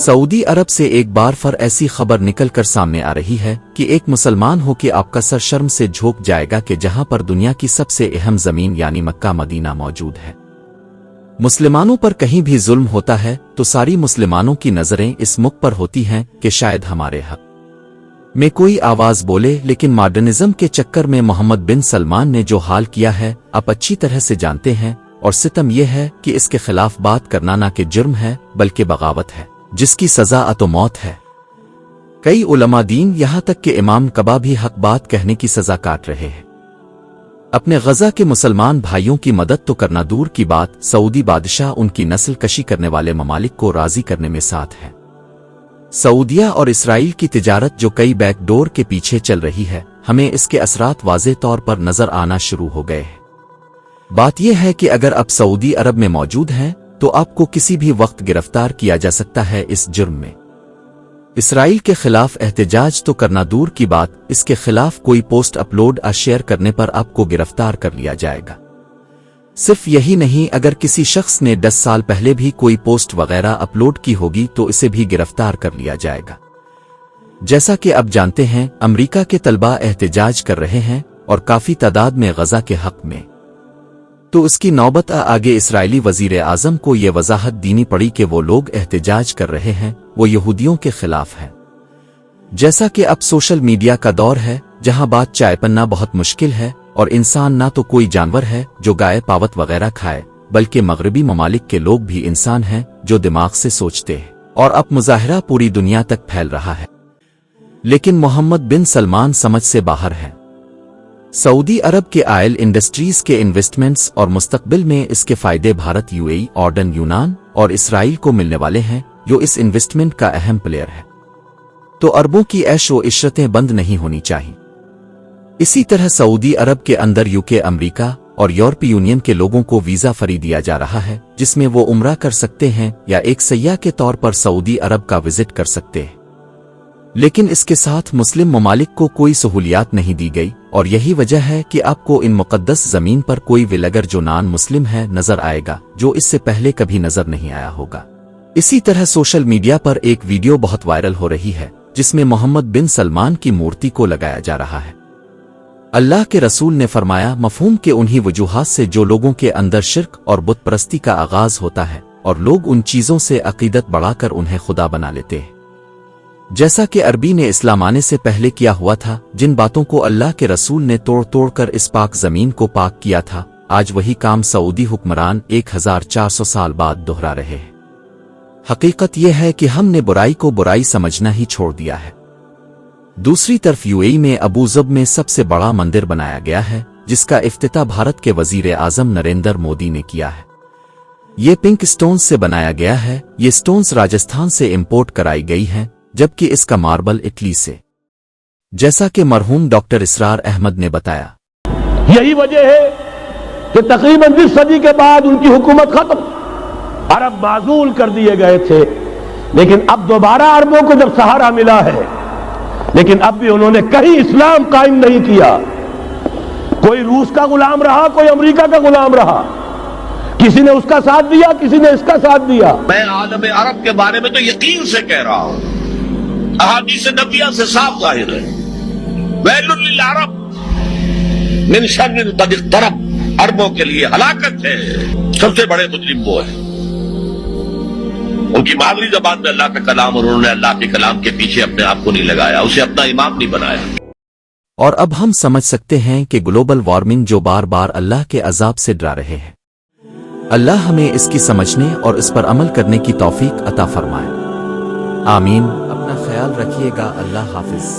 سعودی عرب سے ایک بار پھر ایسی خبر نکل کر سامنے آ رہی ہے کہ ایک مسلمان ہو کے آپ کا سر شرم سے جھک جائے گا کہ جہاں پر دنیا کی سب سے اہم زمین یعنی مکہ مدینہ موجود ہے، مسلمانوں پر کہیں بھی ظلم ہوتا ہے تو ساری مسلمانوں کی نظریں اس ملک پر ہوتی ہیں کہ شاید ہمارے حق میں کوئی آواز بولے، لیکن ماڈرنزم کے چکر میں محمد بن سلمان نے جو حال کیا ہے آپ اچھی طرح سے جانتے ہیں، اور ستم یہ ہے کہ اس کے خلاف بات کرنا نہ کہ جرم ہے بلکہ بغاوت ہے جس کی سزا تو موت ہے۔ کئی علماء دین یہاں تک کہ امام کعبہ بھی حق بات کہنے کی سزا کاٹ رہے ہیں۔ اپنے غزہ کے مسلمان بھائیوں کی مدد تو کرنا دور کی بات، سعودی بادشاہ ان کی نسل کشی کرنے والے ممالک کو راضی کرنے میں ساتھ ہے۔ سعودیہ اور اسرائیل کی تجارت جو کئی بیک ڈور کے پیچھے چل رہی ہے، ہمیں اس کے اثرات واضح طور پر نظر آنا شروع ہو گئے ہیں۔ بات یہ ہے کہ اگر آپ سعودی عرب میں موجود ہیں تو آپ کو کسی بھی وقت گرفتار کیا جا سکتا ہے اس جرم میں۔ اسرائیل کے خلاف احتجاج تو کرنا دور کی بات، اس کے خلاف کوئی پوسٹ اپلوڈ یا شیئر کرنے پر آپ کو گرفتار کر لیا جائے گا۔ صرف یہی نہیں، اگر کسی شخص نے 10 سال پہلے بھی کوئی پوسٹ وغیرہ اپلوڈ کی ہوگی تو اسے بھی گرفتار کر لیا جائے گا۔ جیسا کہ اب جانتے ہیں، امریکہ کے طلباء احتجاج کر رہے ہیں اور کافی تعداد میں غزہ کے حق میں، تو اس کی نوبت آگے اسرائیلی وزیر اعظم کو یہ وضاحت دینی پڑی کہ وہ لوگ احتجاج کر رہے ہیں وہ یہودیوں کے خلاف ہے۔ جیسا کہ اب سوشل میڈیا کا دور ہے جہاں بات چائے پننا بہت مشکل ہے، اور انسان نہ تو کوئی جانور ہے جو گائے پاوت وغیرہ کھائے، بلکہ مغربی ممالک کے لوگ بھی انسان ہیں جو دماغ سے سوچتے ہیں، اور اب مظاہرہ پوری دنیا تک پھیل رہا ہے۔ لیکن محمد بن سلمان سمجھ سے باہر ہے۔ سعودی عرب کے آئل انڈسٹریز کے انویسٹمنٹس اور مستقبل میں اس کے فائدے بھارت، UAE، اردن، یونان اور اسرائیل کو ملنے والے ہیں جو اس انویسٹمنٹ کا اہم پلیئر ہے۔ تو اربوں کی عیش و عشرتیں بند نہیں ہونی چاہیے۔ اسی طرح سعودی عرب کے اندر UK، امریکہ اور یورپی یونین کے لوگوں کو ویزا فری دیا جا رہا ہے جس میں وہ عمرہ کر سکتے ہیں یا ایک سیاح کے طور پر سعودی عرب کا وزٹ کر سکتے ہیں، لیکن اس کے ساتھ مسلم ممالک کو کوئی سہولیات نہیں دی گئی، اور یہی وجہ ہے کہ آپ کو ان مقدس زمین پر کوئی ولیگر جو نان مسلم ہے نظر آئے گا جو اس سے پہلے کبھی نظر نہیں آیا ہوگا۔ اسی طرح سوشل میڈیا پر ایک ویڈیو بہت وائرل ہو رہی ہے جس میں محمد بن سلمان کی مورتی کو لگایا جا رہا ہے۔ اللہ کے رسول نے فرمایا، مفہوم کے انہی وجوہات سے جو لوگوں کے اندر شرک اور بت پرستی کا آغاز ہوتا ہے اور لوگ ان چیزوں سے عقیدت بڑھا کر انہیں خدا بنا لیتے ہیں، جیسا کہ عربی نے اسلام آنے سے پہلے کیا ہوا تھا، جن باتوں کو اللہ کے رسول نے توڑ توڑ کر اس پاک زمین کو پاک کیا تھا، آج وہی کام سعودی حکمران 1400 سال بعد دہرا رہے ہیں۔ حقیقت یہ ہے کہ ہم نے برائی کو برائی سمجھنا ہی چھوڑ دیا ہے۔ دوسری طرف UAE میں ابو ظبی میں سب سے بڑا مندر بنایا گیا ہے جس کا افتتاح بھارت کے وزیر اعظم نریندر مودی نے کیا ہے۔ یہ پنک سٹونز سے بنایا گیا ہے، یہ سٹونز راجستھان سے امپورٹ کرائی گئی ہیں، جبکہ اس کا ماربل اٹلی سے، جیسا کہ مرحوم ڈاکٹر اسرار احمد نے بتایا۔ یہی وجہ ہے کہ تقریباً 20 صدی کے بعد ان کی حکومت ختم، عرب معزول کر دیے گئے تھے، لیکن اب دوبارہ عربوں کو جب سہارا ملا ہے، لیکن اب بھی انہوں نے کہیں اسلام قائم نہیں کیا۔ کوئی روس کا غلام رہا، کوئی امریکہ کا غلام رہا، کسی نے اس کا ساتھ دیا، کسی نے اس کا ساتھ دیا۔ میں عالم عرب کے بارے میں تو یقین سے کہہ رہا ہوں، احادیث نبویہ سے صاف ظاہر ہے، ویل للعرب من شر قد اقترب، عربوں کے لیے ہلاکت ہے، سب سے بڑے مجرم وہ ہیں۔ ان کی مادری زبان میں اللہ کا کلام، اور انہوں نے اللہ کے کلام کے پیچھے اپنے آپ کو نہیں لگایا، اسے اپنا امام نہیں بنایا۔ اور اب ہم سمجھ سکتے ہیں کہ گلوبل وارمنگ جو بار بار اللہ کے عذاب سے ڈرا رہے ہیں، اللہ ہمیں اس کی سمجھنے اور اس پر عمل کرنے کی توفیق عطا فرمائے۔ آمین۔ اپنا خیال رکھیے گا، اللہ حافظ۔